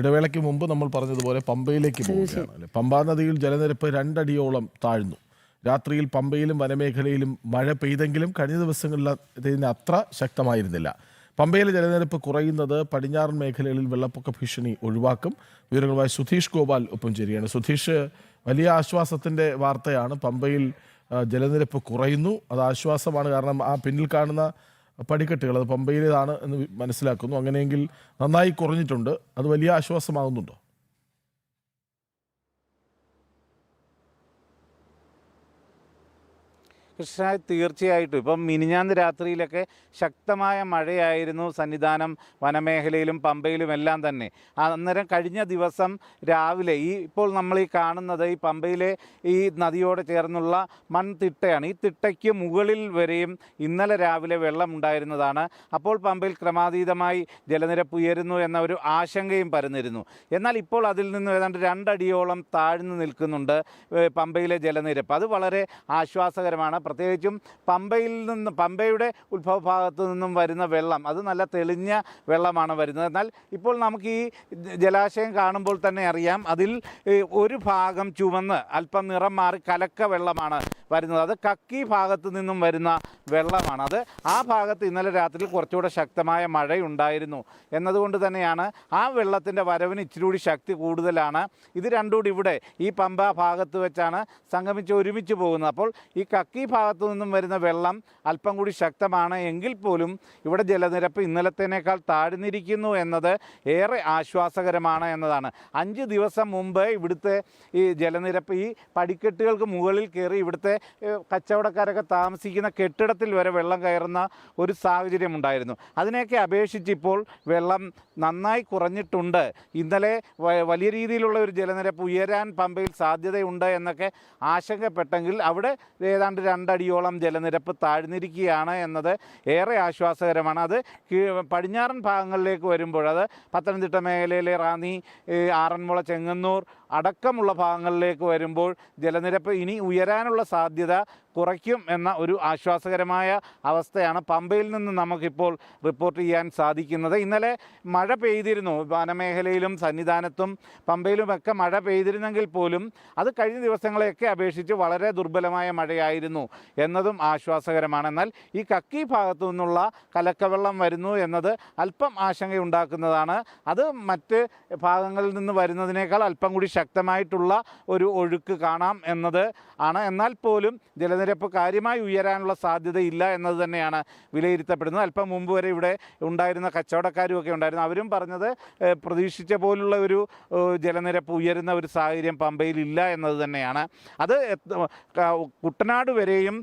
ഇടവേളയ്ക്ക് മുമ്പ് നമ്മൾ പറഞ്ഞതുപോലെ പമ്പയിലേക്ക് പോവുകയാണ് അല്ലേ? പമ്പാ നദിയിൽ ജലനിരപ്പ് 2 അടിയോളം താഴ്ന്നു. രാത്രിയിൽ പമ്പയിലും വനമേഖലയിലും മഴ പെയ്തെങ്കിലും കഴിഞ്ഞ ദിവസങ്ങളിൽ അത്ര ശക്തമായിരുന്നില്ല. പമ്പയിലെ ജലനിരപ്പ് കുറയുന്നത് പടിഞ്ഞാറൻ മേഖലകളിൽ വെള്ളപ്പൊക്ക ഭീഷണി ഒഴിവാക്കും. വിവരങ്ങളുമായി സുധീഷ് ഗോപാൽ ഒപ്പം ചേരുകയാണ്. സുധീഷ്, വലിയ ആശ്വാസത്തിന്റെ വാർത്തയാണ്. പമ്പയിൽ ജലനിരപ്പ് കുറയുന്നു, അത് ആശ്വാസമാണ്. കാരണം ആ പിന്നിൽ കാണുന്ന പടിക്കെട്ടുകൾ അത് പമ്പയിലേതാണ് എന്ന് മനസ്സിലാക്കുന്നു. അങ്ങനെയെങ്കിൽ നന്നായി കുറഞ്ഞിട്ടുണ്ട്. അത് വലിയ ആശ്വാസമാകുന്നുണ്ടോ? കൃഷ്ണ, തീർച്ചയായിട്ടും ഇപ്പം മിനിഞ്ഞാന്ന് രാത്രിയിലൊക്കെ ശക്തമായ മഴയായിരുന്നു സന്നിധാനം വനമേഖലയിലും പമ്പയിലും എല്ലാം തന്നെ. അന്നേരം കഴിഞ്ഞ ദിവസം രാവിലെ ഇപ്പോൾ നമ്മൾ ഈ കാണുന്നത് ഈ പമ്പയിലെ ഈ നദിയോട് ചേർന്നുള്ള മൺതിട്ടയാണ്. ഈ തിട്ടയ്ക്ക് മുകളിൽ വരെയും ഇന്നലെ രാവിലെ വെള്ളം ഉണ്ടായിരുന്നതാണ്. അപ്പോൾ പമ്പയിൽ ക്രമാതീതമായി ജലനിരപ്പ് ഉയരുന്നു എന്ന ഒരു ആശങ്കയും പരന്നിരുന്നു. എന്നാൽ ഇപ്പോൾ അതിൽ നിന്ന് ഏതാണ്ട് 2 അടിയോളം താഴ്ന്നു നിൽക്കുന്നുണ്ട് പമ്പയിലെ ജലനിരപ്പ്. അത് വളരെ ആശ്വാസകരമാണ്. പ്രത്യേകിച്ചും പമ്പയുടെ ഉത്ഭവഭാഗത്തു നിന്നും വരുന്ന വെള്ളം അത് നല്ല തെളിഞ്ഞ വെള്ളമാണ് വരുന്നത്. എന്നാൽ ഇപ്പോൾ നമുക്ക് ഈ ജലാശയം കാണുമ്പോൾ തന്നെ അറിയാം, അതിൽ ഒരു ഭാഗം ചുവന്ന് അല്പം നിറം മാറി കലക്ക വെള്ളമാണ് വരുന്നത്. അത് കക്കി ഭാഗത്തു നിന്നും വരുന്ന വെള്ളമാണ്. അത് ആ ഭാഗത്ത് ഇന്നലെ രാത്രി കുറച്ചുകൂടെ ശക്തമായ മഴയുണ്ടായിരുന്നു എന്നതുകൊണ്ട് തന്നെയാണ് ആ വെള്ളത്തിൻ്റെ വരവിന് ഇച്ചിരി കൂടി ശക്തി കൂടുതലാണ്. ഇത് രണ്ടും കൂടി ഇവിടെ ഈ പമ്പ ഭാഗത്ത് വെച്ചാണ് സംഗമിച്ച് ഒരുമിച്ച് പോകുന്നത്. അപ്പോൾ ഈ കക്കി ഭാഗത്തു നിന്നും വരുന്ന വെള്ളം അല്പം കൂടി ശക്തമാണ്. എങ്കിൽ പോലും ഇവിടെ ജലനിരപ്പ് ഇന്നലത്തേനേക്കാൾ താഴ്ന്നിരിക്കുന്നു എന്നത് ഏറെ ആശ്വാസകരമാണ് എന്നതാണ്. 5 ദിവസം മുമ്പ് ഇവിടുത്തെ ഈ ജലനിരപ്പ് ഈ പടിക്കെട്ടുകൾക്ക് മുകളിൽ കയറി ഇവിടുത്തെ കച്ചവടക്കാരൊക്കെ താമസിക്കുന്ന കെട്ടിടത്തിൽ വരെ വെള്ളം കയറുന്ന ഒരു സാഹചര്യം ഉണ്ടായിരുന്നു. അതിനെയൊക്കെ അപേക്ഷിച്ച് ഇപ്പോൾ വെള്ളം നന്നായി കുറഞ്ഞിട്ടുണ്ട്. ഇന്നലെ വലിയ രീതിയിലുള്ള ഒരു ജലനിരപ്പ് ഉയരാൻ പമ്പയിൽ സാധ്യതയുണ്ട് എന്നൊക്കെ ആശങ്കപ്പെട്ടെങ്കിൽ അവിടെ ഏതാണ്ട് 2 അടിയോളം ജലനിരപ്പ് താഴ്ന്നിരിക്കുകയാണ് എന്നത് ഏറെ ആശ്വാസകരമാണ്. അത് പടിഞ്ഞാറൻ ഭാഗങ്ങളിലേക്ക് വരുമ്പോൾ, അത് പത്തനംതിട്ട മേഖലയിലെ റാന്നി, ആറന്മുള, ചെങ്ങന്നൂർ അടക്കമുള്ള ഭാഗങ്ങളിലേക്ക് വരുമ്പോൾ ജലനിരപ്പ് ഇനി ഉയരാനുള്ള സാധ്യത കുറയ്ക്കും എന്ന ഒരു ആശ്വാസകരമായ അവസ്ഥയാണ് പമ്പയിൽ നിന്ന് നമുക്കിപ്പോൾ റിപ്പോർട്ട് ചെയ്യാൻ സാധിക്കുന്നത്. ഇന്നലെ മഴ പെയ്തിരുന്നു. വനമേഖലയിലും സന്നിധാനത്തും പമ്പയിലുമൊക്കെ മഴ പെയ്തിരുന്നെങ്കിൽ പോലും അത് കഴിഞ്ഞ ദിവസങ്ങളെയൊക്കെ അപേക്ഷിച്ച് വളരെ ദുർബലമായ മഴയായിരുന്നു എന്നതും ആശ്വാസകരമാണ്. എന്നാൽ ഈ കക്കി ഭാഗത്തു നിന്നുള്ള കലക്കവെള്ളം വരുന്നു എന്നത് അല്പം ആശങ്കയുണ്ടാക്കുന്നതാണ്. അത് മറ്റ് ഭാഗങ്ങളിൽ നിന്ന് വരുന്നതിനേക്കാൾ അല്പം കൂടി ശക്തമായിട്ടുള്ള ഒരു ഒഴുക്ക് കാണാം എന്നത് ആണ്. എന്നാൽ പോലും ജലനിരപ്പ് കാര്യമായി ഉയരാനുള്ള സാധ്യതയില്ല എന്നത് തന്നെയാണ് വിലയിരുത്തപ്പെടുന്നത്. അല്പം മുമ്പ് വരെ ഇവിടെ ഉണ്ടായിരുന്ന കച്ചവടക്കാരും ഒക്കെ ഉണ്ടായിരുന്നു. അവരും പറഞ്ഞത് പ്രതീക്ഷിച്ച പോലുള്ള ഒരു ജലനിരപ്പ് ഉയരുന്ന ഒരു സാഹചര്യം പമ്പയിലില്ല എന്നത് തന്നെയാണ്. അത് കുട്ടനാട് വരെയും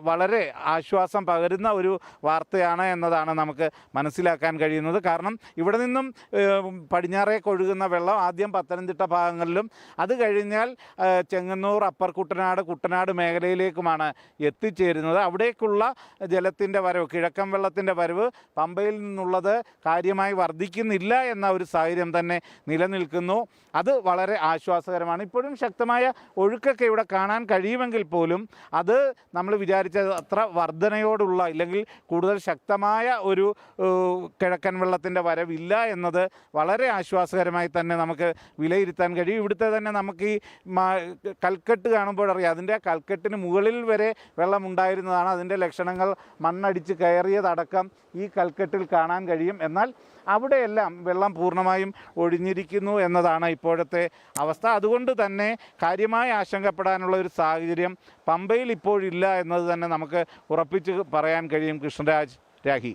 വളരെ ആശ്വാസം പകരുന്ന ഒരു വാർത്തയാണ് എന്നതാണ് നമുക്ക് മനസ്സിലാക്കാൻ കഴിയുന്നത്. കാരണം ഇവിടെ നിന്നും പടിഞ്ഞാറേക്ക് ഒഴുകുന്ന വെള്ളം ആദ്യം പത്തനംതിട്ട ഭാഗങ്ങളിലും അത് കഴിഞ്ഞാൽ ചെങ്ങന്നൂർ, അപ്പർ കുട്ടനാട് മേഖലയിലേക്കുമാണ് എത്തിച്ചേരുന്നത്. അവിടേക്കുള്ള ജലത്തിൻ്റെ വരവ്, കിഴക്കൻ വെള്ളത്തിൻ്റെ വരവ് പമ്പയിൽ നിന്നുള്ളത് കാര്യമായി വർദ്ധിക്കുന്നില്ല എന്ന ഒരു സാഹചര്യം തന്നെ നിലനിൽക്കുന്നു. അത് വളരെ ആശ്വാസകരമാണ്. ഇപ്പോഴും ശക്തമായ ഒഴുക്കൊക്കെ ഇവിടെ കാണാൻ കഴിയുമെങ്കിൽ പോലും അത് നമ്മൾ വിചാരിച്ച അത്ര വർധനയോടുള്ള ഇല്ലെങ്കിൽ കൂടുതൽ ശക്തമായ ഒരു കിഴക്കൻ വെള്ളത്തിൻ്റെ വരവില്ല എന്നത് വളരെ ആശ്വാസകരമായി തന്നെ നമുക്ക് വിലയിരുത്താൻ കഴിയും. ഇവിടുത്തെ തന്നെ നമുക്ക് ഈ കൽക്കെട്ട് കാണുമ്പോഴറിയാം, അതിൻ്റെ കൽക്കെട്ടിന് മുകളിൽ വരെ വെള്ളം ഉണ്ടായിരുന്നതാണ്. അതിൻ്റെ ലക്ഷണങ്ങൾ മണ്ണടിച്ച് കയറിയതടക്കം ഈ കൽക്കെട്ടിൽ കാണാൻ കഴിയും. എന്നാൽ അവിടെയെല്ലാം വെള്ളം പൂർണ്ണമായും ഒഴിഞ്ഞിരിക്കുന്നു എന്നതാണ് ഇപ്പോഴത്തെ അവസ്ഥ. അതുകൊണ്ട് തന്നെ കാര്യമായി ആശങ്കപ്പെടാനുള്ള ഒരു സാഹചര്യം പമ്പയിൽ ഇപ്പോഴില്ല എന്നത് തന്നെ നമുക്ക് ഉറപ്പിച്ച് പറയാൻ കഴിയും. കൃഷ്ണരാജ്, രാഹി.